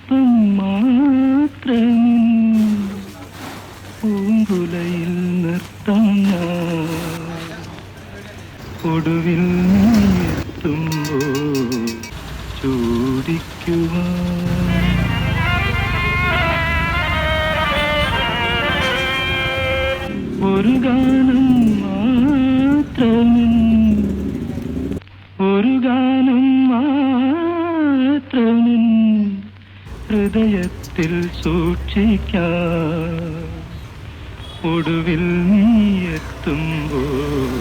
പുഷ്പം മാത്രമിൻ പൂങ്കുലയിൽ നിർത്താം ഞാൻ. ഒടുവിൽ നീ എത്തുമ്പോൾ ചൂടിക്കുവാൻ. ഒരു ഗാനം മാത്രമിൻ ഒരു ഗാനം മാത്രമിൻ ഹൃദയത്തിൽ സൂക്ഷിക്കാം. ഒടുവിൽ നീ എത്തുമ്പോൾ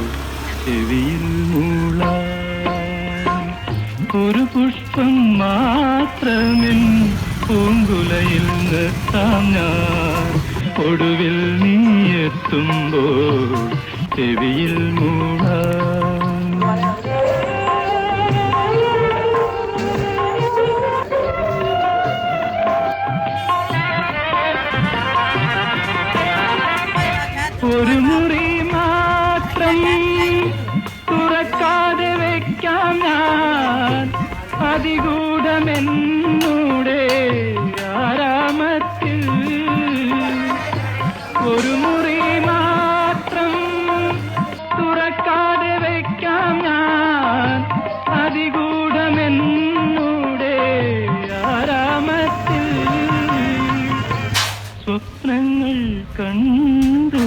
ചെവിയിൽ മൂളാം. ഒരു പുഷ്പം മാത്രമിൻ പൂങ്കുലയിൽ നിർത്താം ഞാൻ. ഒടുവിൽ നീ എത്തുമ്പോൾ ചെവിയിൽ മൂളാം. ഒരു മുറി മാത്രം തുറക്കാതെ വയ്ക്കാം ഞാൻ. അതിഗൂഢമെന്നൂടെ ആരാമത്തിൽ. ഒരു മുറി മാത്രം തുറക്കാതെ വയ്ക്കാം ഞാൻ. അതിഗൂഢമെന്നൂടെ ആരാമത്തിൽ. സ്വപ്നങ്ങൾ കണ്ടു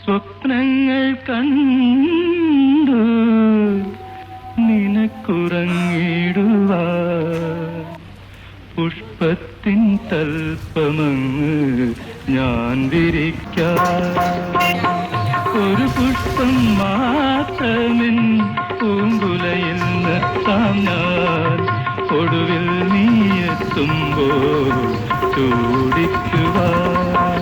സ്വപ്നങ്ങൾ കണ്ടു നിനക്കുറങ്ങിടുവാൻ. പുഷ്പത്തിൻ തൽപ്പമങ്ങ് ഞാൻ വിരിക്കാം. ഒരു പുഷ്പം മാത്രമിൻ പൂങ്കുലയിൽ നിർത്താം ഞാൻ. ഒടുവിൽ നീ എത്തുമ്പോൾ ചൂടിക്കുവാൻ.